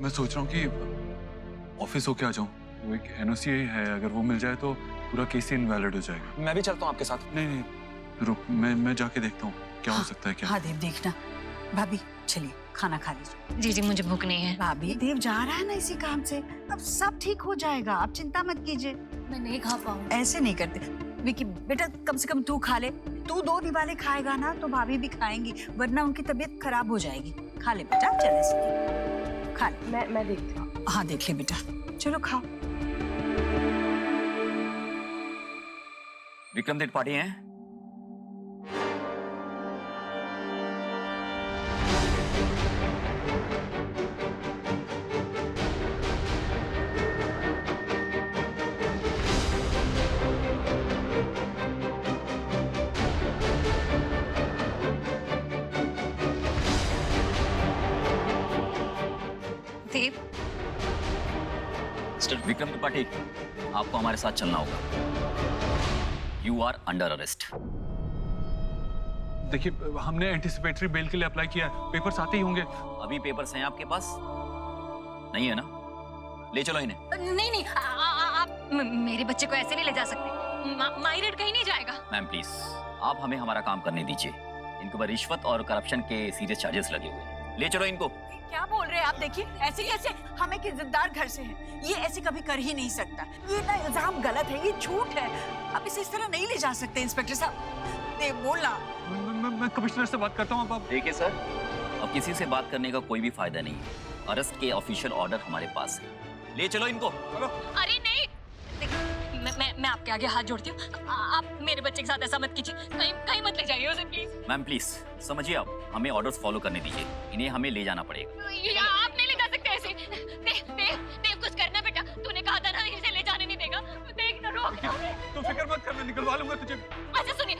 मैं सोच रहा हूँ कि ऑफिस होके आ जाऊँ। वो एक एनओसी है, अगर वो मिल जाए तो पूरा केस ही इनवैलिड हो जाएगा। मैं भी चलता हूँ आपके साथ। नहीं नहीं, रुक, मैं जाके देखता हूँ क्या हो सकता है। क्या? हाँ देव, देखना। भाभी चलिए खाना खा लीजिए। जी जी, मुझे भूख नहीं है। भाभी देव जा रहा है ना इसी काम से, अब सब ठीक हो जाएगा, आप चिंता मत कीजिए। मैं नहीं खा पाऊँ। ऐसे नहीं करते विकी, बेटा कम से कम तू खा ले। तू 2 दिवाले खाएगा ना तो भाभी भी खाएंगी, वरना उनकी तबीयत खराब हो जाएगी। खा ले बेटा, चल ऐसे खा ले। मैं देखती हूँ। हाँ देख ले बेटा, चलो खाओ। विक्रम त्रिपाठी हैं? देव, मिस्टर विक्रम त्रिपाठी, आपको हमारे साथ चलना होगा। You are under arrest. देखिए, हमने एंटिसिपेटरी बेल के लिए अप्लाई किया है, पेपर्स आते ही होंगे। अभी पेपर्स हैं आपके पास? नहीं है ना? ले चलो इन्हें। नहीं नहीं, आप मेरे बच्चे को ऐसे नहीं ले जा सकते। माइरेट कहीं नहीं जाएगा। मैम प्लीज, आप हमें हमारा काम करने दीजिए। इनके ऊपर रिश्वत और करप्शन के सीरियस चार्जेस लगे हुए हैं। ले चलो इनको। क्या बोल रहे हैं आप? देखिए ऐसे कैसे, हम एक इज्जतदार घर से हैं, ये ऐसे कभी कर ही नहीं सकता। ये ना इल्जाम गलत है, ये झूठ है। आप इसे इस तरह नहीं ले जा सकते इंस्पेक्टर साहब। देव बोलना। मैं कमिश्नर से बात करता हूँ। अब देखिए सर, अब किसी से बात करने का कोई भी फायदा नहीं है। अरेस्ट के ऑफिशियल ऑर्डर हमारे पास है। ले चलो इनको। अरे नहीं, मैं आपके आगे हाथ जोड़ती हूँ। आप मेरे बच्चे के साथ ऐसा मत कीजिए। कहीं मत ले जाइए उसे प्लीज। मैम प्लीज समझिए, आप हमें ऑर्डर्स फॉलो करने दीजिए। इन्हें हमें ले जाना पड़ेगा। आप नहीं ले जा सकते ऐसे। देव कुछ करना बेटा, तूने कहा था ना इसे ले जाने नहीं देगा। देख ना, रोक ना। तू फिक्र मत कर, मैं निकलवा लूंगा तुझे। अच्छा सुनिए,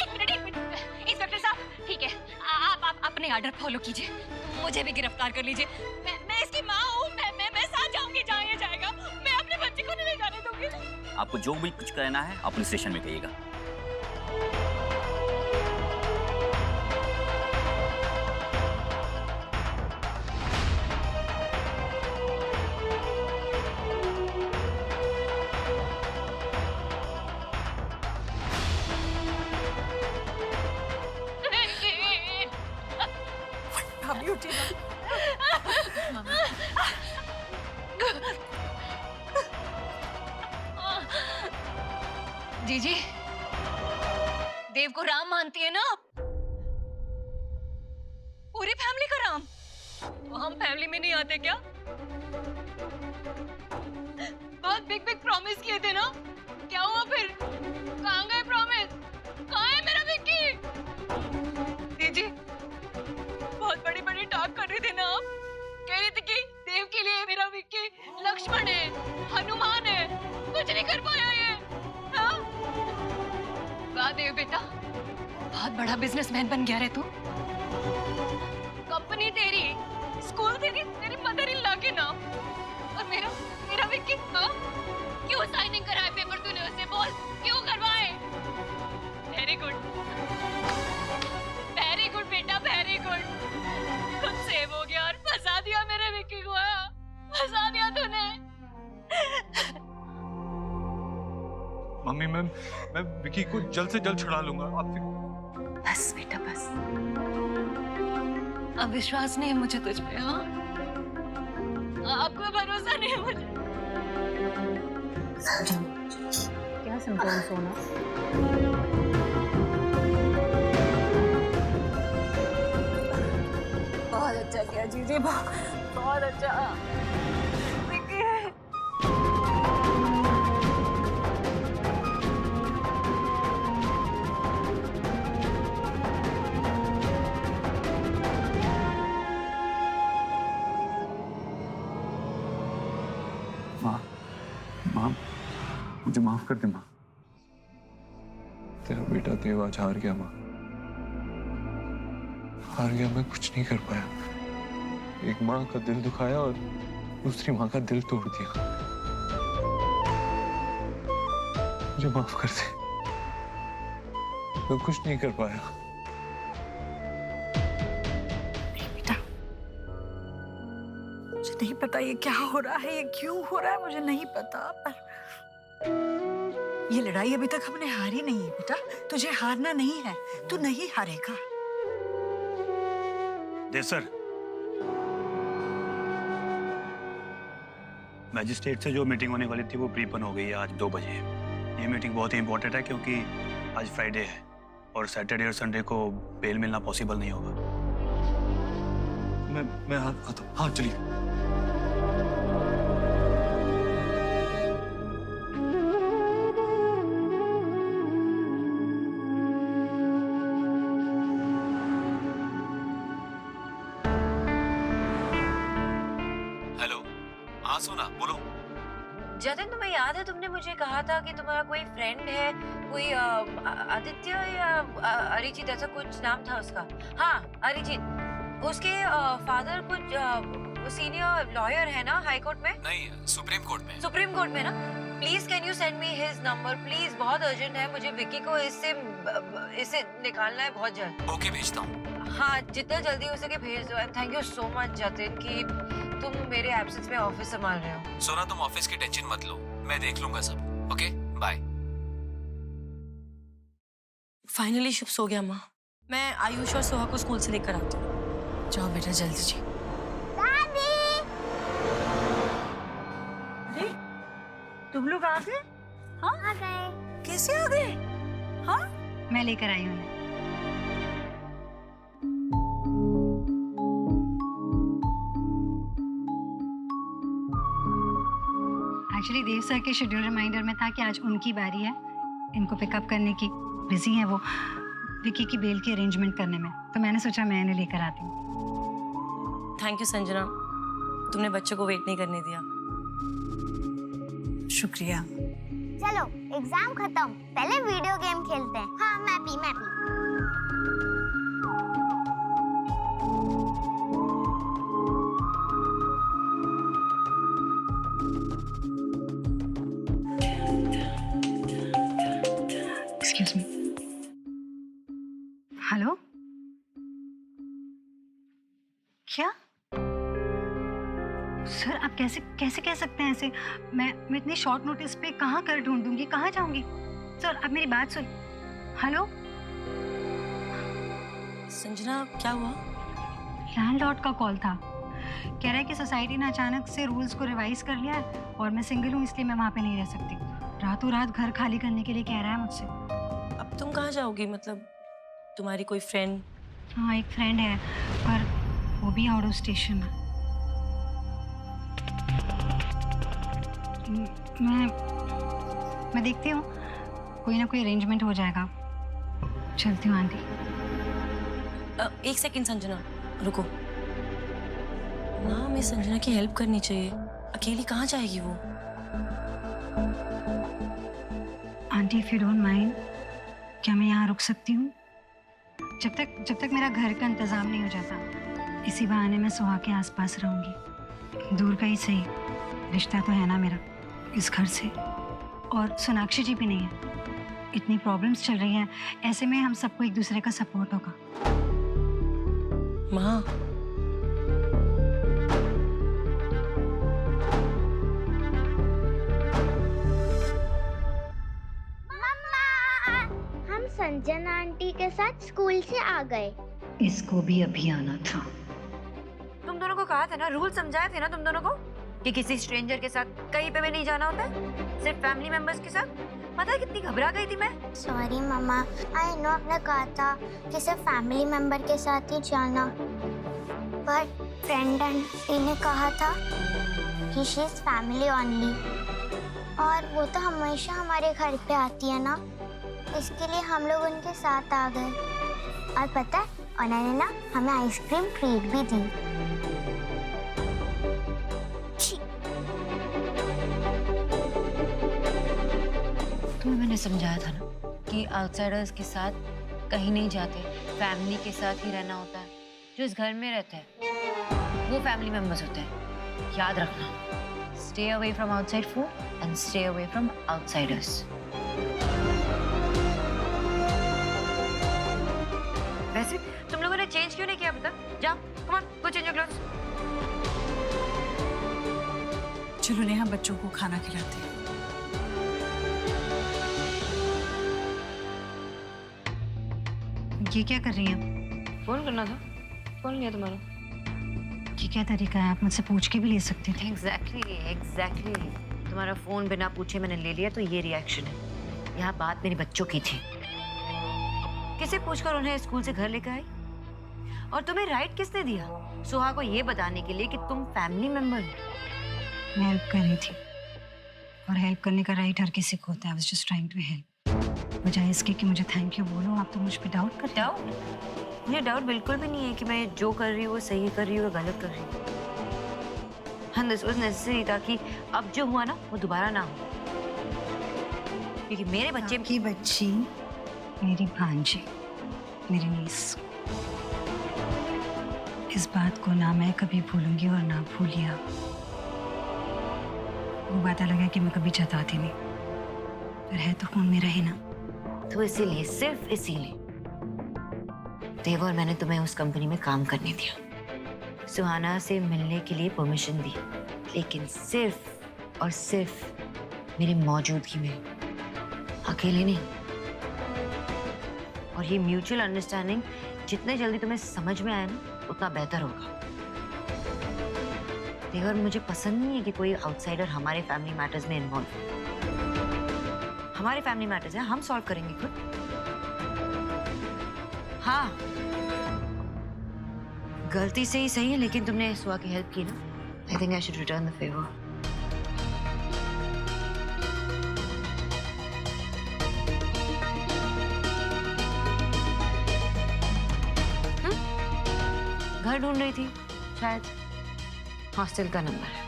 एक मिनट। इंस्पेक्टर साहब ठीक है, आप अपने ऑर्डर फॉलो कीजिए, मुझे भी गिरफ्तार कर लीजिए। मैं इसकी माँ हूँ, मैं साथ जाऊंगी जहाँ ये जाएगा। मैं अपने बच्चे को नहीं ले जाने दूंगी। आपको जो भी कुछ करना है आप पुलिस स्टेशन में कहिएगा। भाभी उठिए ना। जीजी, देव को राम मानती है ना आप? पूरी फैमिली का राम? तो हम फैमिली में नहीं आते क्या? बहुत बिग प्रॉमिस किए थे ना, क्या हुआ फिर? कहाँ गए प्रॉमिस? कहाँ है मेरा विक्की? जीजी, बहुत बड़ी टॉक कर रही थी ना आप। कह रही थी कि देव के लिए मेरा विक्की लक्ष्मण है, हनुमान है। कुछ नहीं कर पाया ये। हाँ? वाह देव बेटा, बहुत बड़ा बिजनेसमैन बन गया रे तू। कंपनी तेरी, स्कूल तेरी मदर इन लॉ के नाम, और मेरा विक्की। हाँ? क्यों साइनिंग कराए पेपर तूने उससे? बोल क्यों करवाए? वेरी गुड बेटा, वेरी गुड। खुद सेव हो गया और फंसा दिया मेरे विक्की को। फंसा दिया तूने। मम्मी, मैं विकी को जल्द से जल्द छुड़ा लूंगा। आप बस बेटा बस, अब विश्वास नहीं है मुझे तुझ पे। हाँ, आपको भरोसा नहीं है मुझे। क्या समझाऊं सोना? बहुत अच्छा किया जीजी, बहुत अच्छा। माँ, मुझे माफ कर दे माँ। तेरा बेटा देव आज हार गया माँ, हार गया। मैं कुछ नहीं कर पाया। एक माँ का दिल दुखाया और दूसरी माँ का दिल तोड़ दिया। मुझे माफ कर दे, मैं कुछ नहीं कर पाया। बेटा मुझे नहीं पता ये क्या हो रहा है, ये क्यों हो रहा है, मुझे नहीं पता, पर ये लड़ाई अभी तक हमने हारी नहीं है बेटा। तुझे हारना नहीं है, तू नहीं हारेगा। सर, मैजिस्ट्रेट से जो मीटिंग होने वाली थी वो प्रीपन हो गई है आज 2 बजे। ये मीटिंग बहुत ही इंपॉर्टेंट है क्योंकि आज फ्राइडे है और सैटरडे और संडे को बेल मिलना पॉसिबल नहीं होगा। मैं आता हूँ। हाँ चलिए। हेलो, हाँ सोना बोलो। जतिन, तुम्हें याद है तुमने मुझे कहा था कि तुम्हारा कोई फ्रेंड है, कोई आदित्य या अरिजीत, ऐसा कुछ नाम था उसका। हाँ, अरिजीत। उसके फादर कुछ सीनियर लॉयर है ना हाई कोर्ट में? नहीं, सुप्रीम कोर्ट में। सुप्रीम कोर्ट में ना? Please can you send me his number please, बहुत अर्जेंट है मुझे। विक्की को इससे निकालना है बहुत जल्द। ओके, भेजता हूँ। हाँ, जितना जल्दी हो सके भेज दो। And thank you so much Jatin कि तुम मेरे एब्सेंस में ऑफिस संभाल रहे हो। सोना, तुम ऑफिस की टेंशन मत लो, मैं देख लूंगा सब। Okay, bye. फाइनली शुभ सो गया माँ। मैं आयुष और सोहा को स्कूल से लेकर आती हूँ। जाओ बेटा जल्दी जी। अरे तुम लोग आ गए? हाँ आ गए। कैसे आ गए? हाँ मैं लेकर आई हूँ। एक्चुअली देव सर के शेड्यूल रिमाइंडर में था कि आज उनकी बारी है इनको पिकअप करने की। बिजी हैं वो विकी की बेल की अरेंजमेंट करने में, तो मैंने सोचा मैं इन्हें लेकर आती हूँ। थैंक यू संजना, तुमने बच्चों को वेट नहीं करने दिया। शुक्रिया। चलो एग्जाम खत्म, पहले वीडियो गेम खेलते हैं। हाँ मैं भी। Excuse me. हेलो, क्या सर आप कैसे कह सकते हैं ऐसे? मैं इतनी शॉर्ट नोटिस पे कहाँ कर ढूंढूंगी, कहाँ जाऊंगी? सर आप मेरी बात सुन। हेलो संजना, क्या हुआ? लैंडलॉर्ड का कॉल था, कह रहा है कि सोसाइटी ने अचानक से रूल्स को रिवाइज कर लिया है और मैं सिंगल हूँ इसलिए मैं वहाँ पे नहीं रह सकती। रातों रात घर खाली करने के लिए कह रहा है मुझसे। अब तुम कहाँ जाओगी? मतलब तुम्हारी कोई फ्रेंड? हाँ एक फ्रेंड है पर वो भी आउट ऑफ स्टेशन है। मैं देखती हूँ कोई ना कोई अरेंजमेंट हो जाएगा। चलती हूँ आंटी। एक सेकंड संजना, रुको ना, हमें संजना की हेल्प करनी चाहिए। अकेली कहाँ जाएगी वो? Aunty if you don't mind, क्या मैं यहाँ रुक सकती हूँ जब तक मेरा घर का इंतजाम नहीं हो जाता? इसी बहाने मैं सुहा के आसपास रहूंगी। दूर का ही सही, रिश्ता तो है ना मेरा इस घर से। और सोनाक्षी जी भी नहीं है। इतनी प्रॉब्लम्स चल रही हैं, ऐसे में हम सबको एक दूसरे का सपोर्ट होगा। माँ, हम संजना आंटी के साथ स्कूल से आ गए। इसको भी अभी आना था। तुम दोनों को कहा था ना, रूल समझाए थे ना तुम दोनों को कि किसी स्ट्रेंजर के साथ कहीं पे भी नहीं जाना होता है, सिर्फ फैमिली मेंबर्स के साथ। पता है कितनी घबरा गई थी मैं। सॉरी मम्मा, आई नो आपने कहा था कि सिर्फ फैमिली मेंबर के साथ ही जाना, पर फ्रेंड आंटी ने कहा था कि शी इज फैमिली ओनली, और वो तो हमेशा हमारे घर पे आती है ना, इसके लिए हम लोग उनके साथ आ गए। और पता है उन्होंने ना हमें आइसक्रीम ट्रीट भी दी। तुम्हें मैंने समझाया था ना कि आउटसाइडर्स के साथ कहीं नहीं जाते, फैमिली के साथ ही रहना होता है। जो इस घर में रहते हैं वो फैमिली मेंबर्स होते हैं, याद रखना। Stay away from outside food and stay away from outsiders. वैसे तुम लोगों ने चेंज क्यों नहीं किया अभी तक? जाओ, come on, go change your clothes. चलो नेहा बच्चों को खाना खिलाते हैं। ये क्या कर रही हैं? फोन करना था, फोन लिया तुम्हारा। ये क्या तरीका है? आप मुझसे पूछ के भी ले सकते थे। एग्जैक्टली। तुम्हारा फोन बिना पूछे मैंने ले लिया तो ये रिएक्शन है। यहाँ बात मेरे बच्चों की थी। किसे पूछकर उन्हें स्कूल से घर लेकर आई? और तुम्हें राइट किसने दिया सुहा को ये बताने के लिए कि तुम फैमिली मेंबर हो? मैं हेल्प कर रही थी, और हेल्प करने का राइट हर किसी को होता है। I was just trying to help. बजाय इसके कि मुझे थैंक यू बोलो, आप तो मुझ पे डाउट करते हो। डाउट? मुझे डाउट बिल्कुल भी नहीं है कि मैं जो कर रही हूँ वो सही कर रही हूँ या गलत कर रही हूँ। हाँ, दिस वाज नेसेसरी ताकि अब जो हुआ ना वो दोबारा ना हो, क्योंकि मेरे बच्चे की बच्ची मेरी भांजी, मेरी नीस। इस बात को ना मैं कभी भूलूंगी और ना भूलिए। वो बात अलग है कि मैं कभी जताती नहीं, पर है तो खून मेरा ही ना। तो इसीलिए, सिर्फ इसीलिए देव और मैंने तुम्हें उस कंपनी में काम करने दिया, सुहाना से मिलने के लिए परमिशन दी, लेकिन सिर्फ और सिर्फ मेरी मौजूदगी में, अकेले नहीं। और ये म्यूचुअल अंडरस्टैंडिंग जितने जल्दी तुम्हें समझ में आया ना उतना बेहतर होगा। देवर, मुझे पसंद नहीं है कि कोई आउटसाइडर हमारे फैमिली मैटर्स में इन्वॉल्व हो। हमारे फैमिली मैटर्स हैं, हम सॉल्व करेंगे खुद। हाँ, गलती से ही सही है, लेकिन तुमने सुहा की हेल्प की ना। I think I should return the favour. घर ढूंढ रही थी शायद, हॉस्टल का नंबर है।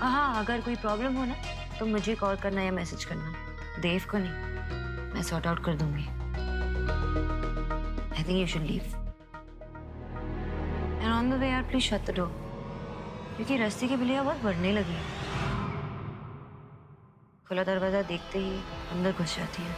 हाँ, अगर कोई प्रॉब्लम हो ना तो मुझे कॉल करना या मैसेज करना, देव को नहीं। मैं सॉर्ट आउट कर दूंगी। I think you should leave and on the way यार प्लीज शट द डोर, क्योंकि रास्ते की बिल्लियां बहुत बढ़ने लगी है। खुला दरवाजा देखते ही अंदर घुस जाती है।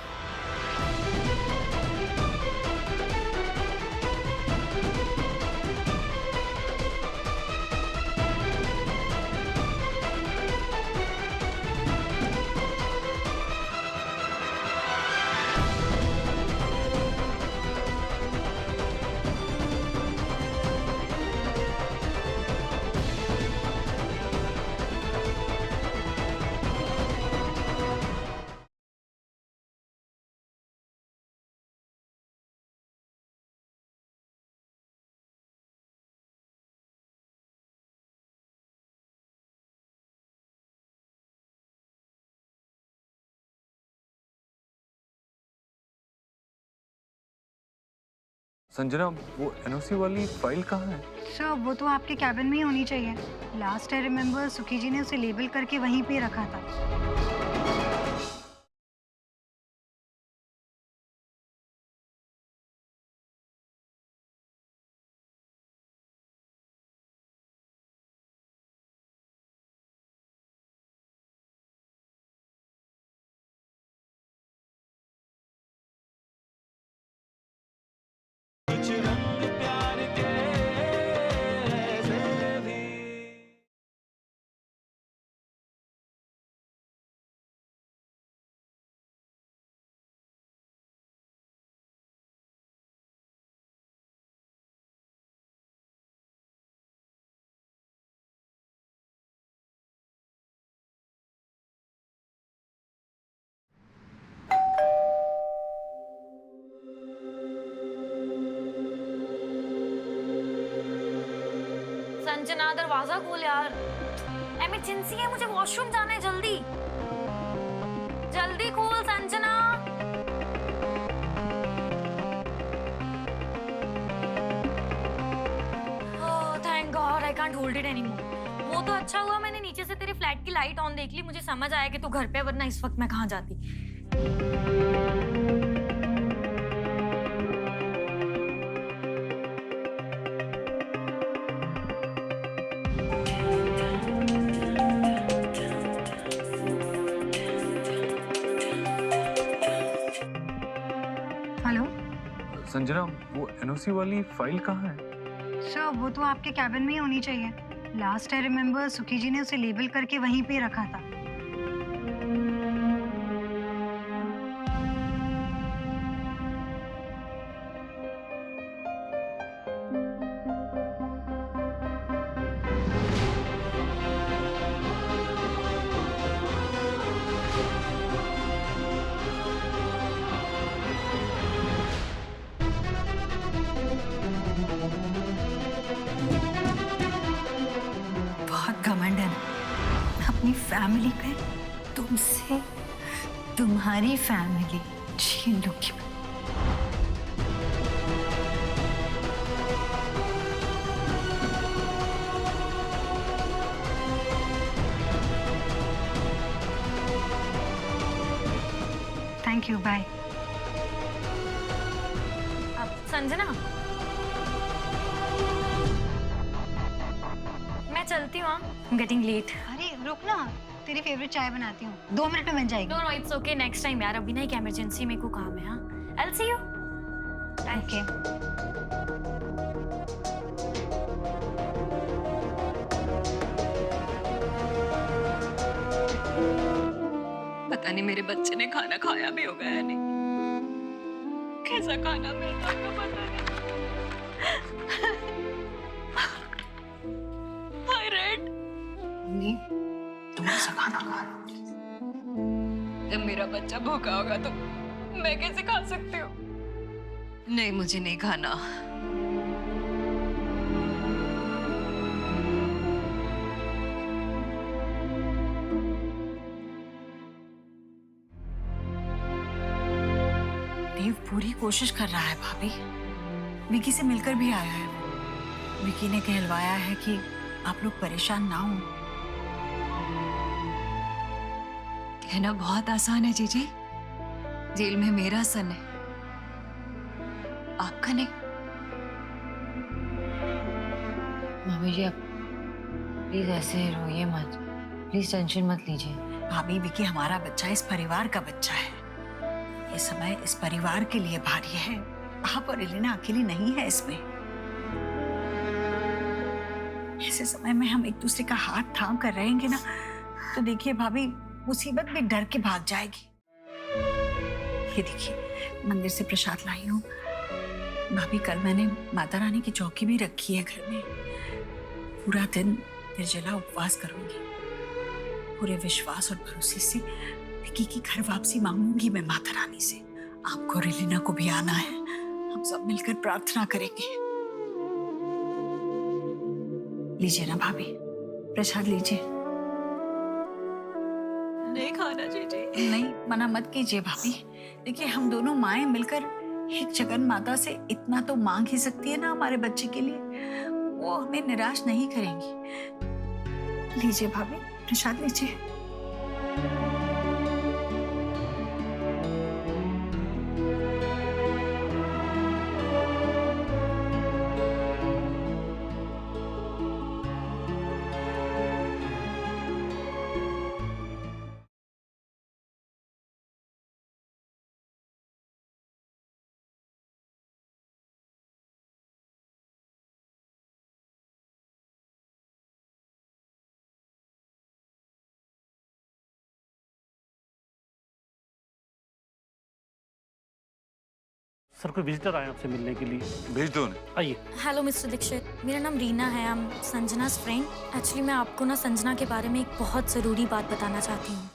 संजना, वो एनओसी वाली फाइल कहाँ है? सर, वो तो आपके कैबिन में ही होनी चाहिए। लास्ट आई रिमेम्बर सुखी जी ने उसे लेबल करके वहीं पे रखा था। संजना, दरवाजा खोल यार। इमरजेंसी है, मुझे वॉशरूम जाना है। जल्दी जल्दी खोल Sanjana. Thank God I can't hold it anymore. वो तो अच्छा हुआ मैंने नीचे से तेरे फ्लैट की लाइट ऑन देख ली, मुझे समझ आया कि तू घर पे, वरना इस वक्त मैं कहाँ जाती। हेलो संजना, वो एनओसी वाली फाइल कहाँ है? सर, वो तो आपके कैबिन में ही होनी चाहिए। लास्ट आई रिमेम्बर सुखी जी ने उसे लेबल करके वहीं पे रखा था। बहुत घमंड है ना अपनी फैमिली पे, तुमसे तुम्हारी फैमिली छीन लूंगी मैं। Thank you, bye. संजना, मैं चलती हूँ। Getting late. अरे रुक ना, तेरी फेवरेट चाय बनाती हूँ, 2 मिनट में बन जाएगी। No no, it's okay, next time यार। अभी ना एक इमरजेंसी मेरे को काम है। हाँ, I will see you. Okay. पता नहीं मेरे बच्चे ने खाना खाया भी होगा या नहीं। कैसा खाना मिलता होगा पता नहीं। हाय रेड, तुम ऐसा खाना खा। जब मेरा बच्चा भूखा होगा तो मैं कैसे खा सकती हूँ? नहीं, मुझे नहीं खाना। देव पूरी कोशिश कर रहा है भाभी, विकी से मिलकर भी आया है वो। विकी ने कहलवाया है कि आप लोग परेशान ना हो। कहना बहुत आसान है जीजी, जेल में मेरा सन है, आपका नहीं। मम्मी जी, आप प्लीज ऐसे रोइए मत, प्लीज टेंशन मत लीजिए। भाभी, विकी हमारा बच्चा, इस परिवार का बच्चा है। ये समय इस परिवार के लिए भारी है। आप और एलिना अकेली नहीं है इसमें। ऐसे समय में हम एक दूसरे का हाथ थाम कर रहेंगे ना, तो देखिए भाभी, मुसीबत भी डर के भाग जाएगी। ये देखिए, मंदिर से प्रसाद लाई हूँ भाभी। कल मैंने माता रानी की चौकी भी रखी है घर में। पूरा दिन निर्जला उपवास करूंगी। पूरे विश्वास और भरोसे से विकी की घर वापसी मांगूंगी मैं माता रानी से। आपको और एलिना को भी आना है, हम सब मिलकर प्रार्थना करेंगे। लीजिए ना भाभी, प्रसाद लीजिए। नहीं खाना जीजी। नहीं, मना मत कीजिए भाभी। देखिए, हम दोनों माएं मिलकर एक जगन माता से इतना तो मांग ही सकती है ना हमारे बच्चे के लिए। वो हमें निराश नहीं करेंगी। लीजिए भाभी, प्रसाद लीजिए। सर, कोई विजिटर आए आपसे मिलने के लिए। भेज दो उन्हें। आइए। हेलो मिस्टर दीक्षित, मेरा नाम रीना है। I am Sanjana's friend. Actually मैं आपको ना संजना के बारे में एक बहुत ज़रूरी बात बताना चाहती हूँ।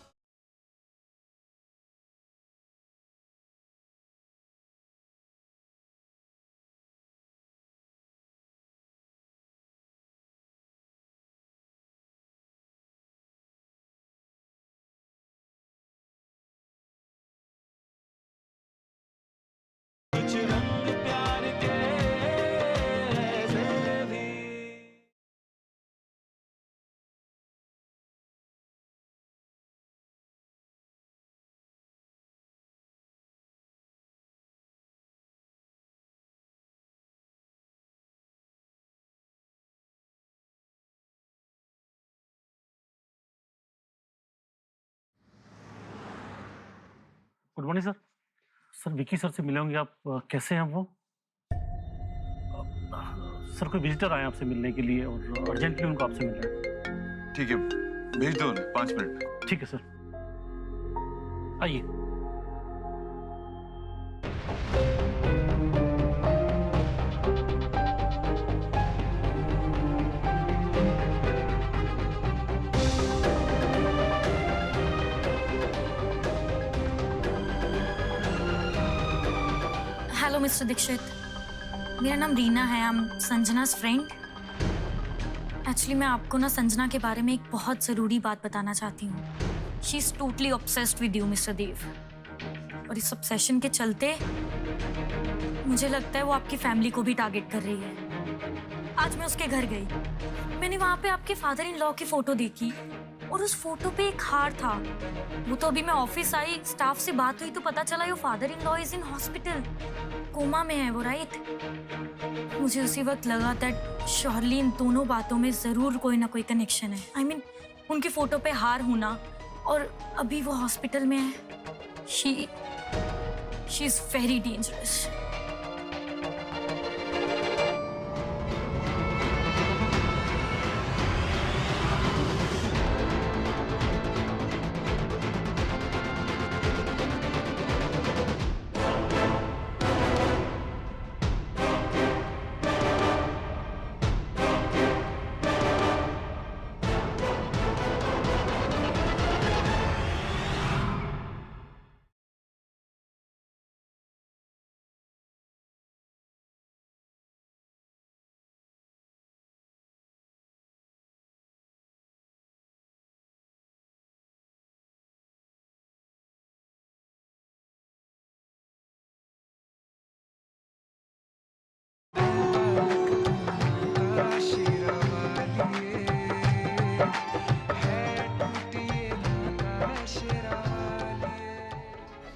Good morning sir. Sir, Vicky sir से मिले होंगे आप। कैसे हैं वो? सर कोई विजिटर आए हैं आपसे मिलने के लिए और अर्जेंटली उनको आपसे मिलना है। ठीक है, भेज दो 5 मिनट में। ठीक है सर, आइए। हेलो मिस्टर दीक्षित, मेरा नाम रीना है। I am Sanjana's friend. Actually मैं आपको ना संजना के बारे में एक बहुत ज़रूरी बात बताना चाहती हूँ। She is totally obsessed with you mister Dev, और इस ऑब्सेशन के चलते मुझे लगता है वो आपकी फैमिली को भी टारगेट कर रही है। आज मैं उसके घर गई, मैंने वहाँ पे आपके फादर इन लॉ की फ़ोटो देखी और उस फोटो पे एक हार था। वो तो अभी मैं ऑफिस आई, स्टाफ से बात हुई तो पता चला your father in law is in hospital, coma में है वो, राइट? मुझे उसी वक्त लगा दैट श्योरली इन दोनों बातों में जरूर कोई ना कोई कनेक्शन है। आई मीन उनकी फोटो पे हार होना और अभी वो हॉस्पिटल में है। She is very dangerous.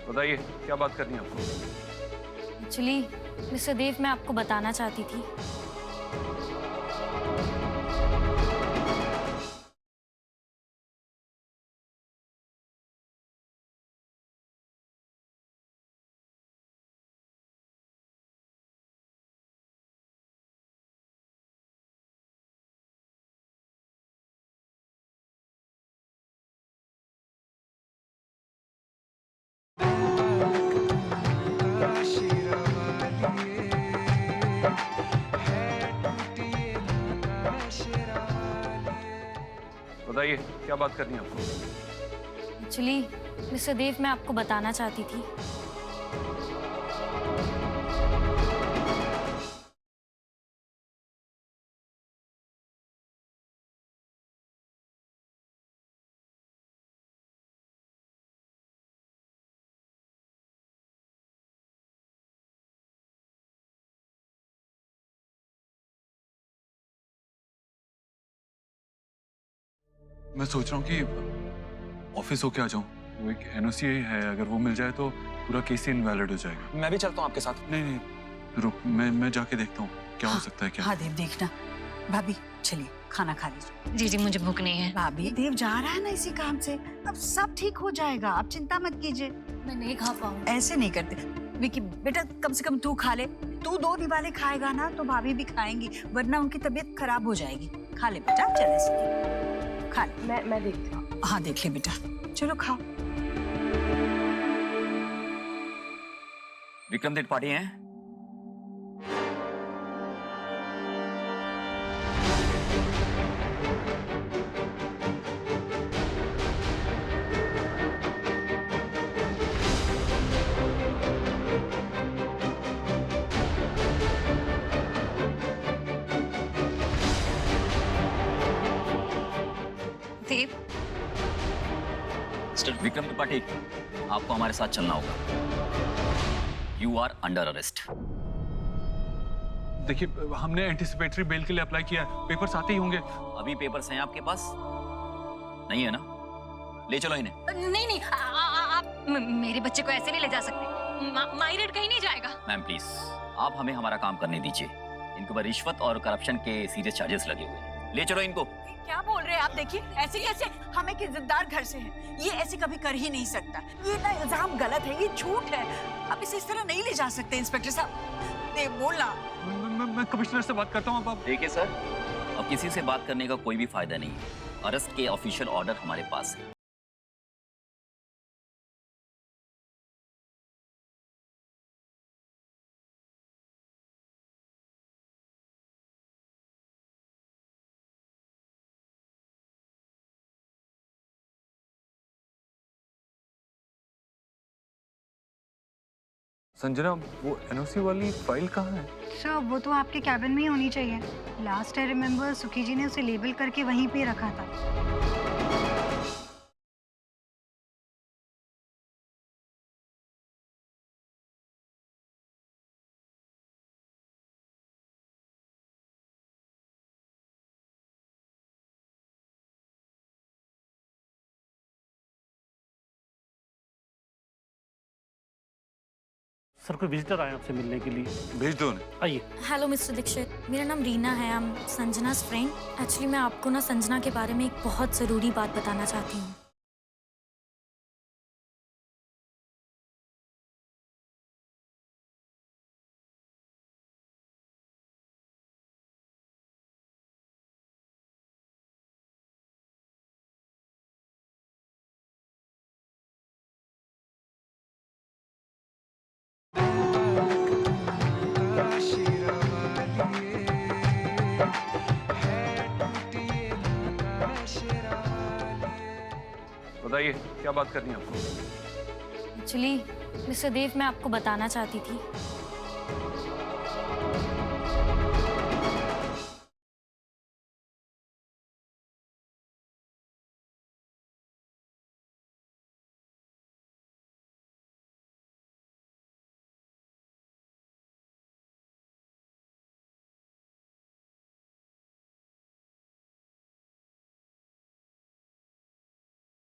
बताइए क्या बात करनी है आपको? एक्चुअली मिस्टर देव, मैं आपको बताना चाहती थी। बताइए क्या बात करनी है आपको? एक्चुअली मिस्टर देव, मैं आपको बताना चाहती थी। मैं सोच रहा हूँ कि ऑफिस होके आ जाऊँ। वो एक एनओसी है, अगर वो मिल जाए तो पूरा केस ही इनवैलिड हो जाएगा। मैं भी चलता हूँ आपके साथ। नहीं, रुक, मैं जाके देखता हूँ क्या हो सकता है। क्या? हाँ देव, देखना। भाभी चलिए खाना खा लीजिए। जी जी, मुझे भूख नहीं है। भाभी, देव जा रहा है ना इसी काम से, अब सब ठीक हो जाएगा, आप चिंता मत कीजिए। मैं नहीं खा पाऊँ। ऐसे नहीं करते विकी, बेटा कम से कम तू खा ले। तू 2 निवाले खाएगा ना तो भाभी भी खाएंगी, वरना उनकी तबीयत खराब हो जाएगी। खा ले बेटा, चल ऐसे खा ले। मैं देखती हूँ। हाँ देख ले बेटा, चलो खाओ। विक्रम त्रिपाठी हैं? देव, मिस्टर विक्रम त्रिपाठी, आपको हमारे साथ चलना होगा। You are under arrest. देखिए, हमने एंटिसिपेटरी बेल के लिए अप्लाई किया है, पेपर्स आते ही होंगे। अभी पेपर्स हैं आपके पास? नहीं है ना? ले चलो इन्हें। नहीं नहीं, आप मेरे बच्चे को ऐसे नहीं ले जा सकते। माइरेड कहीं नहीं जाएगा। मैम प्लीज, आप हमें हमारा काम करने दीजिए। इनके ऊपर रिश्वत और करप्शन के सीरियस चार्जेस लगे हुए हैं। ले चलो इनको। क्या बोल रहे हैं आप? देखिए ऐसे कैसे, हम एक इज्जतदार घर से हैं, ये ऐसे कभी कर ही नहीं सकता। ये ना इल्जाम गलत है, ये झूठ है। आप इसे इस तरह नहीं ले जा सकते इंस्पेक्टर साहब। देव बोलना। मैं कमिश्नर से बात करता हूँ। अब देखिए सर, अब किसी से बात करने का कोई भी फायदा नहीं है। अरेस्ट के ऑफिशियल ऑर्डर हमारे पास है। संजना, वो एनओसी वाली फाइल कहाँ है? सर वो तो आपके कैबिन में ही होनी चाहिए। लास्ट आई रिमेम्बर सुखी जी ने उसे लेबल करके वहीं पे रखा था। सर कोई विजिटर आए आपसे मिलने के लिए। भेज दो उन्हें। आइए। हेलो मिस्टर दीक्षित, मेरा नाम रीना है। I am Sanjana's friend. Actually मैं आपको ना संजना के बारे में एक बहुत ज़रूरी बात बताना चाहती हूँ। बताइए क्या बात करनी है आपको? एक्चुअली मिस्टर देव, मैं आपको बताना चाहती थी।